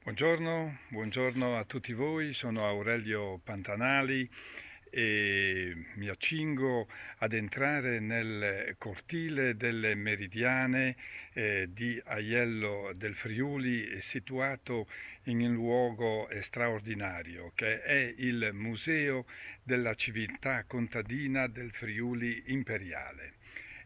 Buongiorno a tutti voi, sono Aurelio Pantanali e mi accingo ad entrare nel cortile delle Meridiane di Aiello del Friuli, situato in un luogo straordinario che è il Museo della Civiltà Contadina del Friuli Imperiale.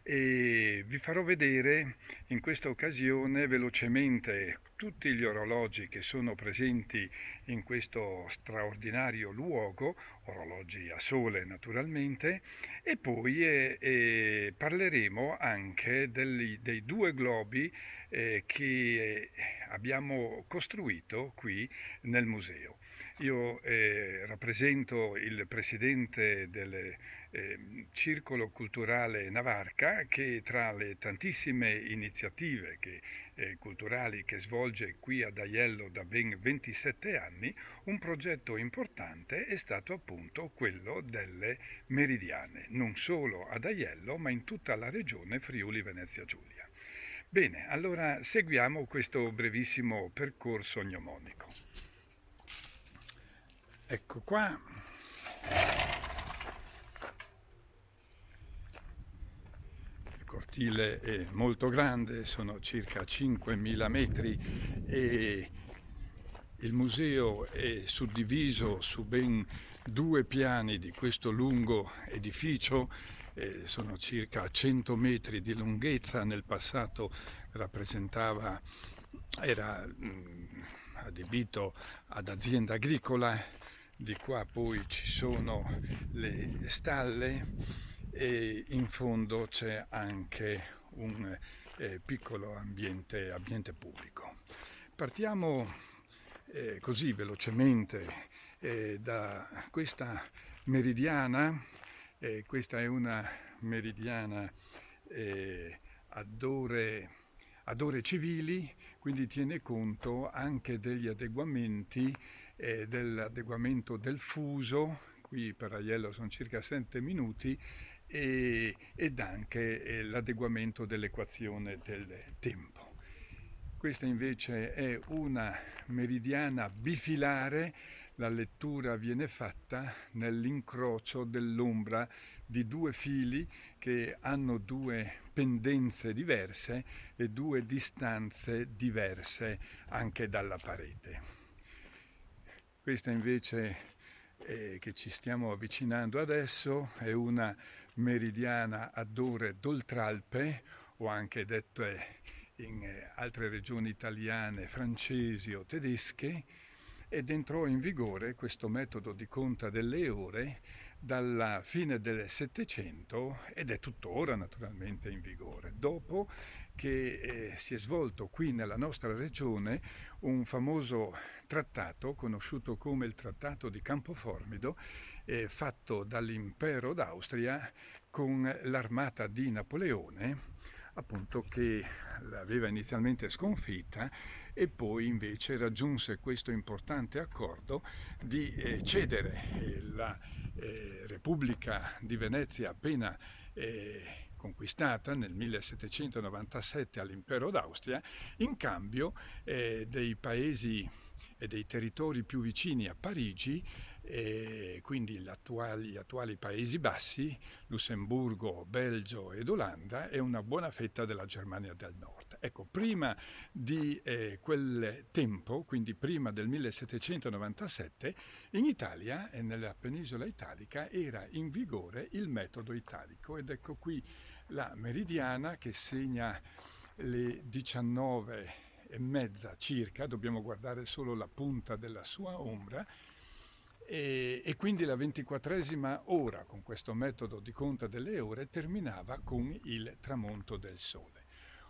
E vi farò vedere in questa occasione velocemente tutti gli orologi che sono presenti in questo straordinario luogo, orologi a sole naturalmente, e poi parleremo anche dei due globi che abbiamo costruito qui nel museo. Io rappresento il presidente del Circolo Culturale Navarca, che tra le tantissime iniziative culturali che svolge qui ad Aiello da ben 27 anni, un progetto importante è stato appunto quello delle Meridiane, non solo ad Aiello ma in tutta la regione Friuli Venezia Giulia. Bene, allora seguiamo questo brevissimo percorso gnomonico. Ecco qua. Il cortile è molto grande, sono circa 5.000 metri e il museo è suddiviso su ben due piani di questo lungo edificio, sono circa 100 metri di lunghezza, nel passato era adibito ad azienda agricola, di qua poi ci sono le stalle e in fondo c'è anche un piccolo ambiente pubblico. Partiamo così velocemente da questa meridiana. Questa è una meridiana ad ore civili, quindi tiene conto anche degli adeguamenti, dell'adeguamento del fuso, qui per Aiello sono circa 7 minuti, ed anche l'adeguamento dell'equazione del tempo. Questa invece è una meridiana bifilare, la lettura viene fatta nell'incrocio dell'ombra di due fili che hanno due pendenze diverse e due distanze diverse anche dalla parete. Questa invece che ci stiamo avvicinando adesso è una meridiana ad ore d'Oltralpe, o anche dette in altre regioni italiane, francesi o tedesche, ed entrò in vigore questo metodo di conta delle ore dalla fine del Settecento ed è tuttora naturalmente in vigore, dopo che si è svolto qui nella nostra regione un famoso trattato conosciuto come il Trattato di Campoformido, fatto dall'impero d'Austria con l'armata di Napoleone, appunto, che l'aveva inizialmente sconfitta e poi invece raggiunse questo importante accordo di cedere la Repubblica di Venezia appena conquistata nel 1797 all'impero d'Austria, in cambio dei paesi e dei territori più vicini a Parigi, quindi gli attuali Paesi Bassi, Lussemburgo, Belgio ed Olanda, e una buona fetta della Germania del Nord. Ecco, prima di quel tempo, quindi prima del 1797, in Italia e nella penisola italica era in vigore il metodo italico, ed ecco qui la meridiana che segna le 19:30 circa, dobbiamo guardare solo la punta della sua ombra, e quindi la 24esima ora, con questo metodo di conta delle ore, terminava con il tramonto del sole.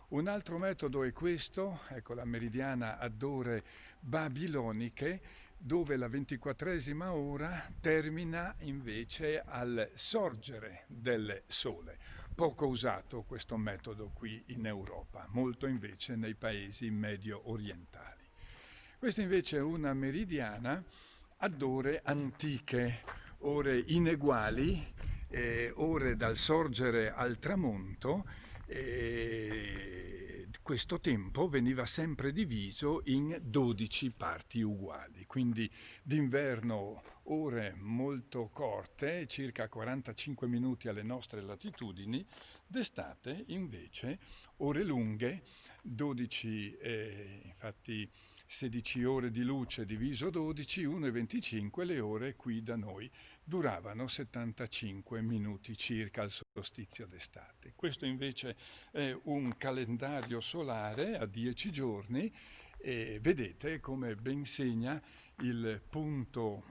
Un altro metodo è questo, ecco la meridiana ad ore babiloniche, dove la 24esima ora termina invece al sorgere del sole. Poco usato questo metodo qui in Europa, molto invece nei paesi medio orientali. Questa invece è una meridiana ad ore antiche, ore ineguali, ore dal sorgere al tramonto, questo tempo veniva sempre diviso in 12 parti uguali, quindi d'inverno ore molto corte, circa 45 minuti alle nostre latitudini, d'estate invece ore lunghe, 12, infatti 16 ore di luce diviso 12, 1,25 le ore qui da noi duravano 75 minuti circa al solstizio d'estate. Questo invece è un calendario solare a 10 giorni e vedete come ben segna il punto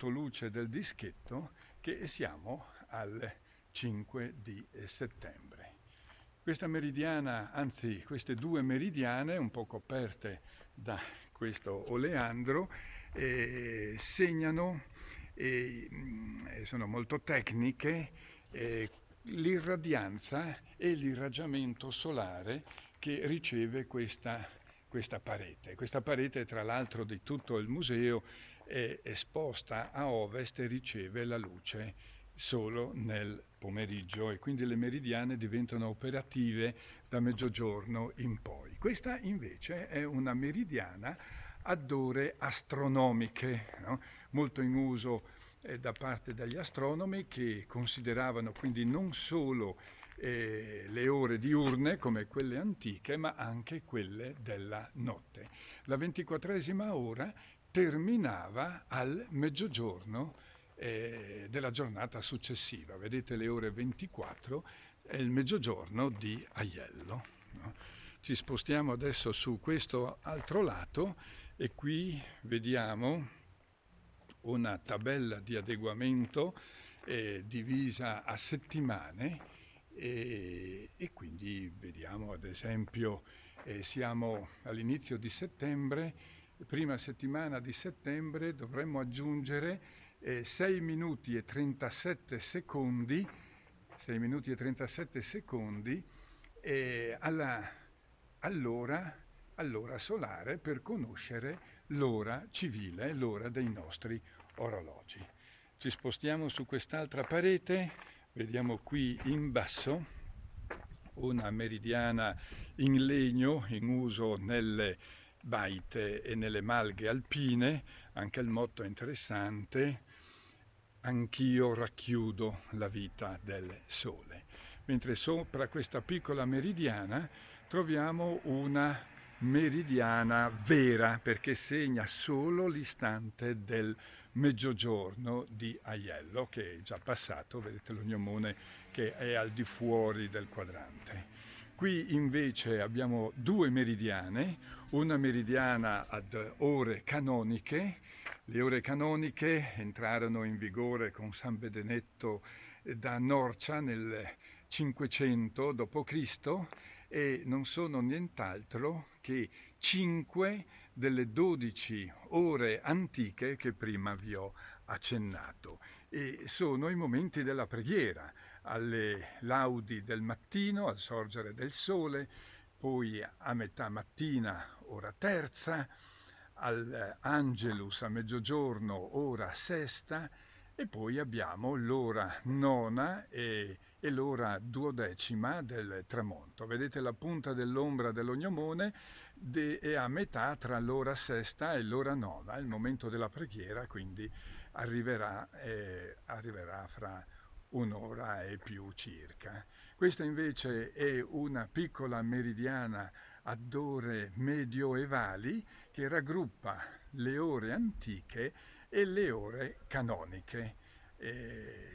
luce del dischetto che siamo al 5 di settembre. Questa meridiana, anzi queste due meridiane un po' coperte da questo oleandro segnano sono molto tecniche l'irradianza e l'irraggiamento solare che riceve questa parete. Questa parete, tra l'altro, di tutto il museo è esposta a ovest e riceve la luce solo nel pomeriggio e quindi le meridiane diventano operative da mezzogiorno in poi. Questa invece è una meridiana ad ore astronomiche, no? Molto in uso da parte degli astronomi che consideravano quindi non solo le ore diurne come quelle antiche, ma anche quelle della notte. La 24esima ora terminava al mezzogiorno della giornata successiva. Vedete le ore 24 è il mezzogiorno di Aiello. No? Ci spostiamo adesso su questo altro lato e qui vediamo una tabella di adeguamento divisa a settimane e quindi vediamo ad esempio siamo all'inizio di settembre, prima settimana di settembre dovremmo aggiungere 6 minuti e 37 secondi all'ora solare per conoscere l'ora civile, l'ora dei nostri orologi. Ci spostiamo su quest'altra parete, vediamo qui in basso una meridiana in legno in uso nelle baite e nelle malghe alpine, anche il motto è interessante, anch'io racchiudo la vita del sole. Mentre sopra questa piccola meridiana troviamo una meridiana vera perché segna solo l'istante del mezzogiorno di Aiello che è già passato, vedete l'ognomone che è al di fuori del quadrante. Qui invece abbiamo due meridiane, una meridiana ad ore canoniche. Le ore canoniche entrarono in vigore con San Benedetto da Norcia nel 500 d.C. e non sono nient'altro che 5 delle 12 ore antiche che prima vi ho accennato e sono i momenti della preghiera, alle laudi del mattino, al sorgere del sole, poi a metà mattina, ora terza, all'Angelus a mezzogiorno, ora sesta, e poi abbiamo l'ora nona e l'ora duodecima del tramonto. Vedete la punta dell'ombra dell'ognomone è a metà tra l'ora sesta e l'ora nona, il momento della preghiera, quindi arriverà fra un'ora e più circa. Questa invece è una piccola meridiana ad ore medioevali che raggruppa le ore antiche e le ore canoniche.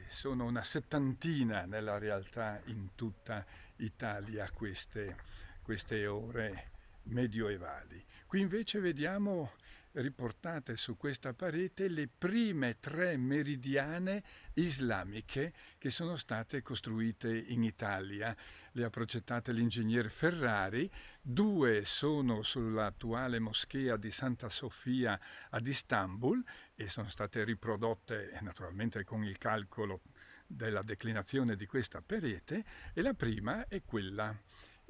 Sono una settantina nella realtà in tutta Italia queste ore medioevali. Qui invece vediamo riportate su questa parete le prime 3 meridiane islamiche che sono state costruite in Italia. Le ha progettate l'ingegner Ferrari, 2 sono sull'attuale moschea di Santa Sofia ad Istanbul e sono state riprodotte naturalmente con il calcolo della declinazione di questa parete, e la prima è quella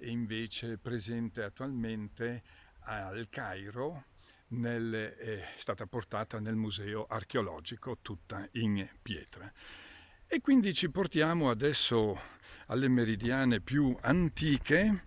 invece presente attualmente al Cairo, è stata portata nel museo archeologico tutta in pietra. E quindi ci portiamo adesso alle meridiane più antiche,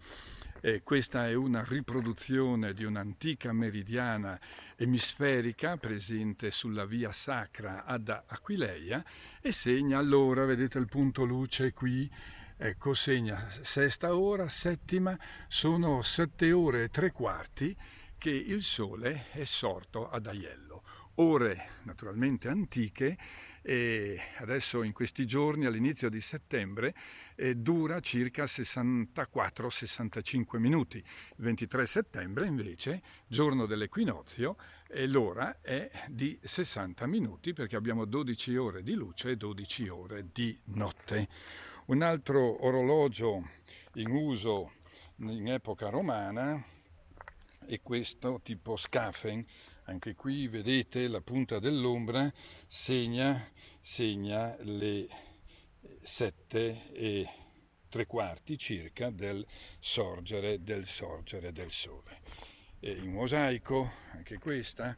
Questa è una riproduzione di un'antica meridiana emisferica presente sulla via Sacra ad Aquileia e segna allora, vedete il punto luce qui, ecco, segna sesta ora, settima, sono 7 ore e 3 quarti che il Sole è sorto ad Aiello. Ore naturalmente antiche, e adesso in questi giorni, all'inizio di settembre, dura circa 64-65 minuti. Il 23 settembre invece, giorno dell'equinozio, l'ora è di 60 minuti perché abbiamo 12 ore di luce e 12 ore di notte. Un altro orologio in uso in epoca romana è questo tipo Scafen. Anche qui vedete la punta dell'ombra segna le 7 e 3 quarti circa del sorgere del Sole. In mosaico, anche questa.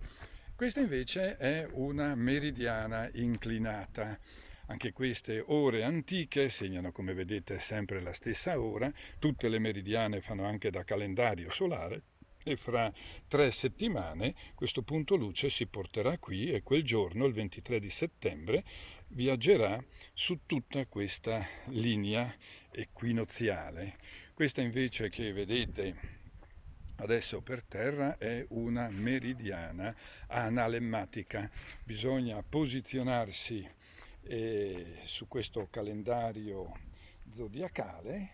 Questa invece è una meridiana inclinata. Anche queste ore antiche segnano, come vedete, sempre la stessa ora. Tutte le meridiane fanno anche da calendario solare. E fra 3 settimane questo punto luce si porterà qui e quel giorno, il 23 di settembre, viaggerà su tutta questa linea equinoziale. Questa invece che vedete adesso per terra è una meridiana analemmatica. Bisogna posizionarsi su questo calendario zodiacale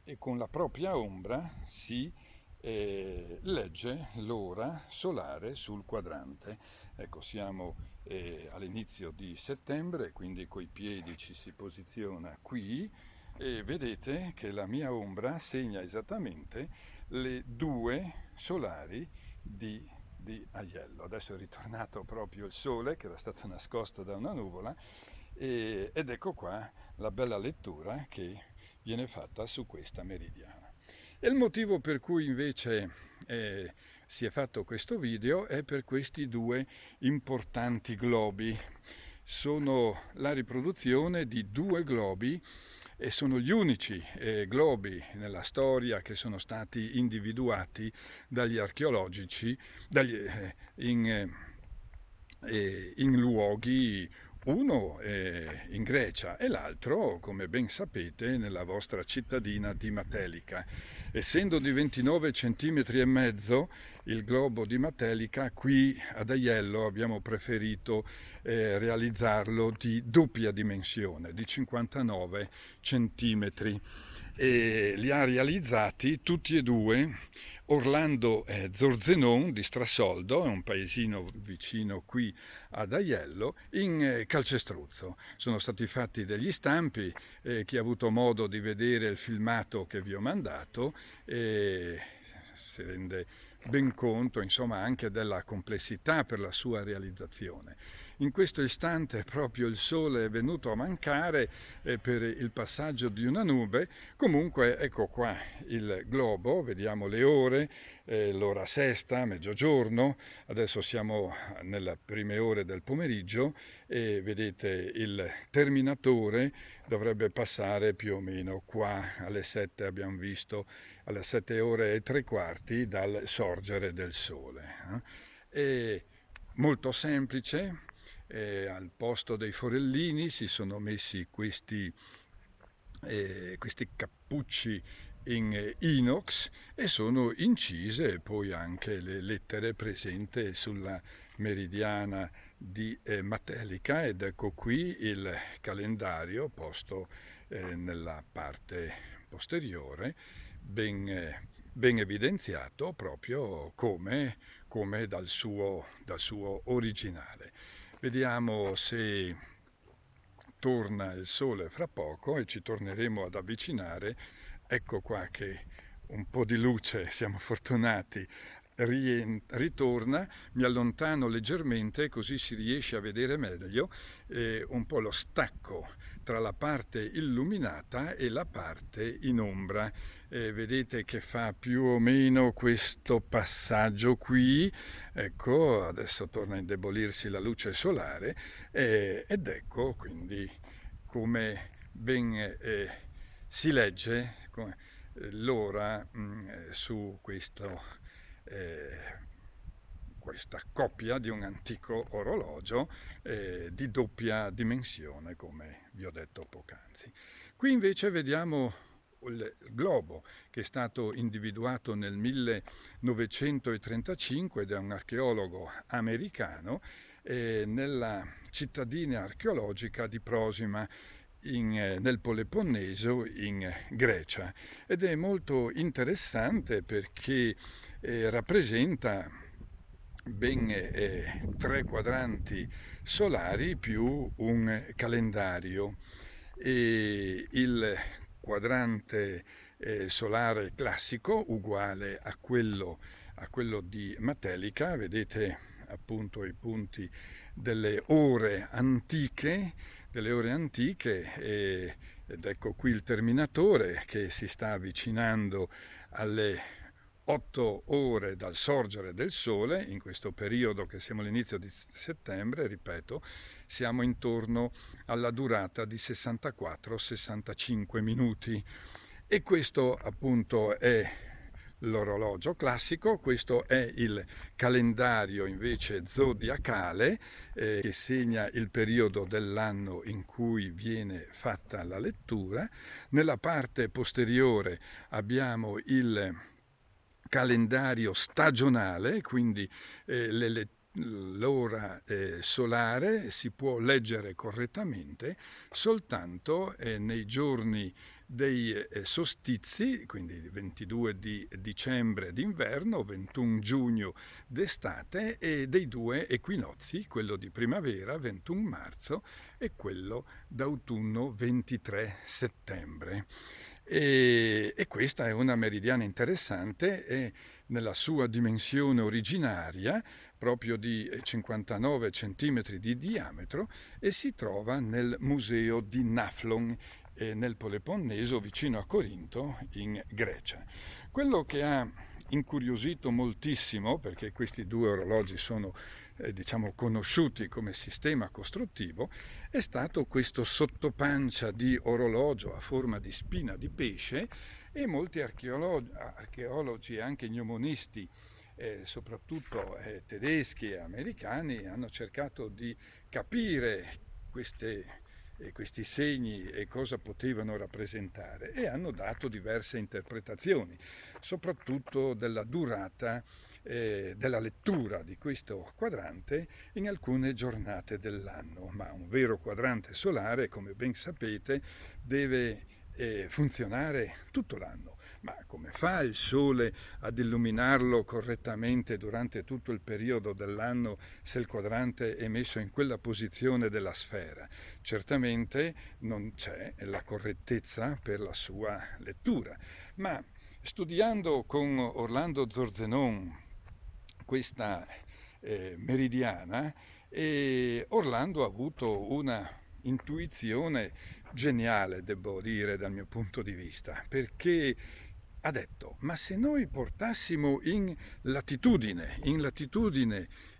e con la propria ombra si legge l'ora solare sul quadrante. Ecco, siamo all'inizio di settembre, quindi coi piedi ci si posiziona qui e vedete che la mia ombra segna esattamente le 2 solari di Aiello. Adesso è ritornato proprio il sole che era stato nascosto da una nuvola ed ecco qua la bella lettura che viene fatta su questa meridiana. E il motivo per cui invece si è fatto questo video è per questi 2 importanti globi. Sono la riproduzione di 2 globi e sono gli unici globi nella storia che sono stati individuati dagli archeologici in luoghi, uno in Grecia e l'altro, come ben sapete, nella vostra cittadina di Matelica. Essendo di 29 centimetri e mezzo il globo di Matelica, qui ad Aiello abbiamo preferito realizzarlo di doppia dimensione, di 59 centimetri. E li ha realizzati tutti e 2 Orlando Zorzenon di Strassoldo, è un paesino vicino qui ad Aiello, in calcestruzzo. Sono stati fatti degli stampi, chi ha avuto modo di vedere il filmato che vi ho mandato si rende ben conto, insomma, anche della complessità per la sua realizzazione. In questo istante proprio il sole è venuto a mancare per il passaggio di una nube. Comunque ecco qua il globo, vediamo le ore, l'ora sesta, mezzogiorno, adesso siamo nelle prime ore del pomeriggio e vedete il terminatore dovrebbe passare più o meno qua alle 7, abbiamo visto, alle 7 ore e 3 quarti dal sorgere del sole. È molto semplice. Al posto dei forellini si sono messi questi cappucci in inox e sono incise poi anche le lettere presenti sulla meridiana di Matelica ed ecco qui il calendario posto nella parte posteriore ben evidenziato proprio come dal suo originale. Vediamo se torna il sole fra poco e ci torneremo ad avvicinare. Ecco qua che un po' di luce, siamo fortunati, ritorna. Mi allontano leggermente così si riesce a vedere meglio un po' lo stacco tra la parte illuminata e la parte in ombra. Vedete che fa più o meno questo passaggio qui. Ecco, adesso torna a indebolirsi la luce solare ed ecco quindi come ben si legge l'ora su questa coppia di un antico orologio di doppia dimensione, come vi ho detto poc'anzi. Qui invece vediamo il globo, che è stato individuato nel 1935 da un archeologo americano nella cittadina archeologica di Prosima nel Peloponneso in Grecia, ed è molto interessante perché rappresenta ben 3 quadranti solari più un calendario, e il quadrante solare classico uguale a quello di Matelica. Vedete appunto i punti delle ore antiche, ed ecco qui il terminatore che si sta avvicinando alle 8 ore dal sorgere del sole. In questo periodo, che siamo all'inizio di settembre, ripeto, siamo intorno alla durata di 64-65 minuti, e questo appunto è l'orologio classico. Questo è il calendario invece zodiacale, che segna il periodo dell'anno in cui viene fatta la lettura. Nella parte posteriore abbiamo il calendario stagionale, quindi l'ora solare si può leggere correttamente soltanto nei giorni dei solstizi, quindi 22 di dicembre d'inverno, 21 giugno d'estate, e dei 2 equinozi, quello di primavera 21 marzo e quello d'autunno 23 settembre. E questa è una meridiana interessante, e nella sua dimensione originaria proprio di 59 centimetri di diametro, e si trova nel museo di Naflon nel Peloponneso, vicino a Corinto, in Grecia. Quello che ha incuriosito moltissimo, perché questi 2 orologi sono conosciuti come sistema costruttivo, è stato questo sottopancia di orologio a forma di spina di pesce, e molti archeologi e anche gnomonisti, soprattutto tedeschi e americani, hanno cercato di capire questi segni e cosa potevano rappresentare, e hanno dato diverse interpretazioni, soprattutto della durata della lettura di questo quadrante in alcune giornate dell'anno. Ma un vero quadrante solare, come ben sapete, deve funzionare tutto l'anno. Ma come fa il Sole ad illuminarlo correttamente durante tutto il periodo dell'anno se il quadrante è messo in quella posizione della sfera? Certamente non c'è la correttezza per la sua lettura. Ma studiando con Orlando Zorzenon questa meridiana, Orlando ha avuto una intuizione geniale, devo dire, dal mio punto di vista, perché ha detto: ma se noi portassimo in latitudine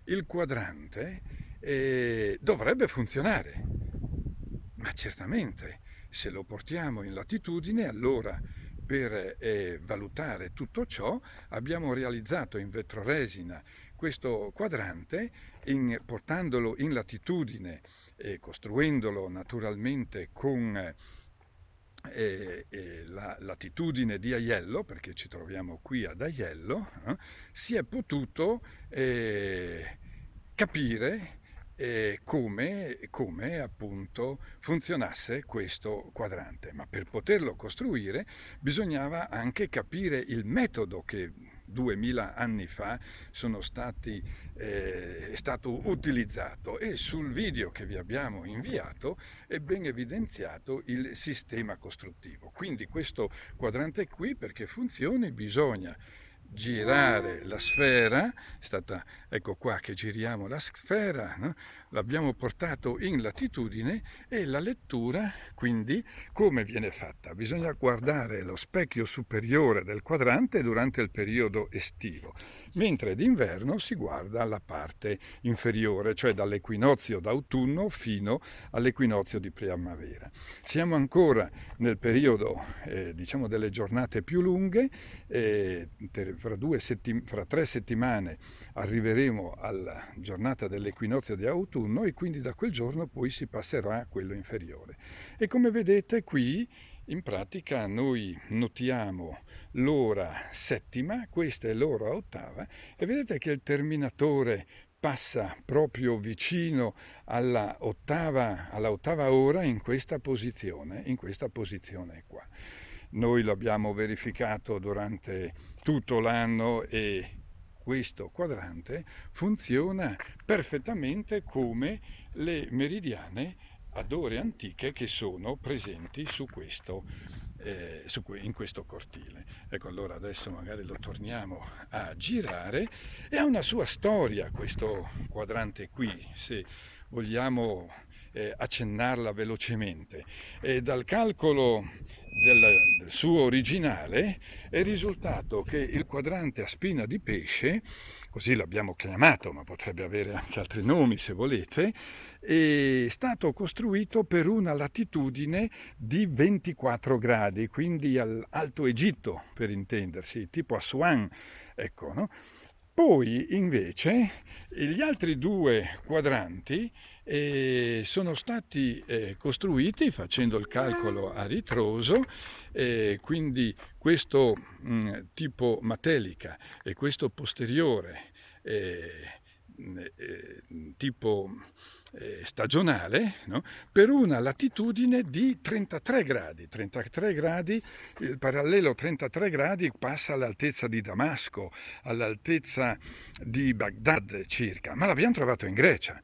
il quadrante, dovrebbe funzionare. Ma certamente, se lo portiamo in latitudine, allora per valutare tutto ciò abbiamo realizzato in vetroresina questo quadrante, portandolo in latitudine e costruendolo naturalmente con la latitudine di Aiello, perché ci troviamo qui ad Aiello, si è potuto capire come appunto funzionasse questo quadrante. Ma per poterlo costruire bisognava anche capire il metodo che 2000 anni fa è stato utilizzato, e sul video che vi abbiamo inviato è ben evidenziato il sistema costruttivo. Quindi questo quadrante qui, perché funzioni, bisogna girare la sfera. Ecco qua che giriamo la sfera, no? L'abbiamo portato in latitudine, e la lettura quindi come viene fatta? Bisogna guardare lo specchio superiore del quadrante durante il periodo estivo. mentre d'inverno si guarda la parte inferiore, cioè dall'equinozio d'autunno fino all'equinozio di primavera. Siamo ancora nel periodo, diciamo, delle giornate più lunghe, fra 3 settimane arriveremo alla giornata dell'equinozio di autunno e quindi da quel giorno poi si passerà a quello inferiore. E come vedete qui in pratica noi notiamo l'ora settima, questa è l'ora ottava, e vedete che il terminatore passa proprio vicino alla ottava ora in questa posizione qua. Noi l'abbiamo verificato durante tutto l'anno e questo quadrante funziona perfettamente come le meridiane ad ore antiche che sono presenti in questo cortile. Ecco, allora adesso magari lo torniamo a girare e ha una sua storia questo quadrante qui, se vogliamo accennarla velocemente. Dal calcolo del suo originale è risultato che il quadrante a spina di pesce, così l'abbiamo chiamato, ma potrebbe avere anche altri nomi se volete, è stato costruito per una latitudine di 24 gradi, quindi all'Alto Egitto, per intendersi, tipo Aswan, ecco, no? Poi invece gli altri due quadranti sono stati costruiti facendo il calcolo a ritroso, quindi questo tipo matelica e questo posteriore tipo stagionale, no? Per una latitudine di 33 gradi. 33 gradi, il parallelo 33 gradi passa all'altezza di Damasco, all'altezza di Baghdad circa, ma l'abbiamo trovato in Grecia.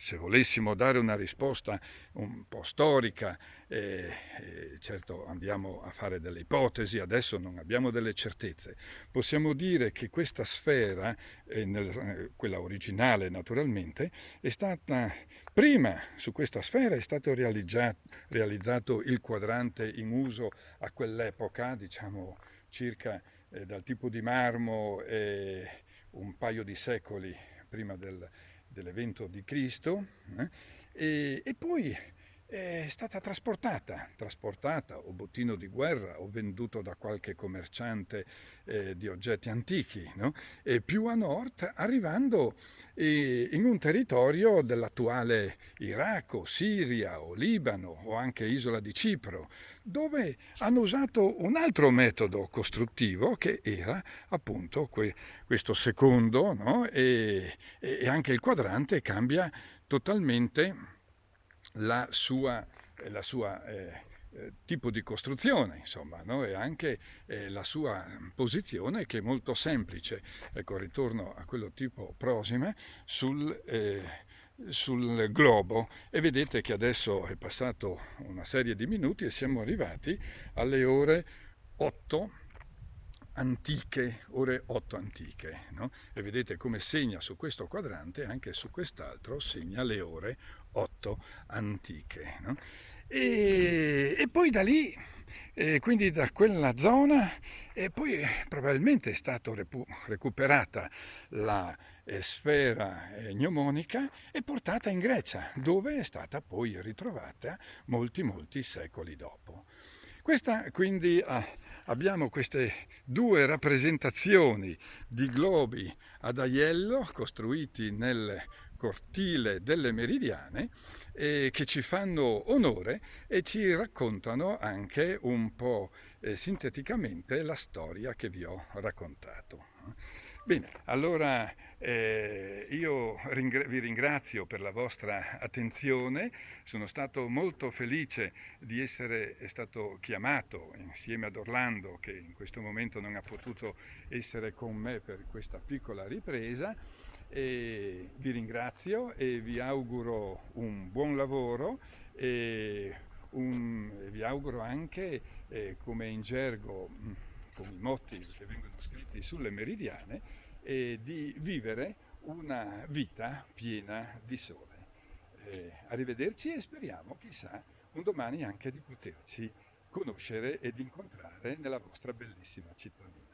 Se volessimo dare una risposta un po' storica, certo andiamo a fare delle ipotesi, adesso non abbiamo delle certezze. Possiamo dire che questa sfera, quella originale naturalmente, è stata, prima su questa sfera è stato realizzato il quadrante in uso a quell'epoca, diciamo circa dal tipo di marmo un paio di secoli prima dell'evento di Cristo, e poi è stata trasportata o bottino di guerra o venduto da qualche commerciante di oggetti antichi, no? E più a nord, arrivando in un territorio dell'attuale Iraq o Siria o Libano o anche isola di Cipro, dove hanno usato un altro metodo costruttivo che era appunto questo secondo, no? E anche il quadrante cambia totalmente la sua tipo di costruzione, insomma, no? E anche la sua posizione che è molto semplice. Ecco, ritorno a quello tipo prosima sul globo e vedete che adesso è passato una serie di minuti e siamo arrivati alle ore 8 antiche, ore 8 antiche, no? E vedete come segna su questo quadrante, anche su quest'altro segna le ore 8 antiche, no? E poi da lì, quindi da quella zona, poi probabilmente è stata recuperata la sfera gnomonica e portata in Grecia, dove è stata poi ritrovata molti secoli dopo. Quindi abbiamo queste due rappresentazioni di globi ad aiello costruiti nel cortile delle Meridiane che ci fanno onore e ci raccontano anche un po' sinteticamente la storia che vi ho raccontato. Bene, allora io vi ringrazio per la vostra attenzione, sono stato molto felice di essere stato chiamato insieme ad Orlando, che in questo momento non ha potuto essere con me per questa piccola ripresa. E vi ringrazio e vi auguro un buon lavoro e vi auguro anche, come in gergo, con i motti che vengono scritti sulle meridiane, di vivere una vita piena di sole. Arrivederci e speriamo, chissà, un domani anche di poterci conoscere ed incontrare nella vostra bellissima cittadina.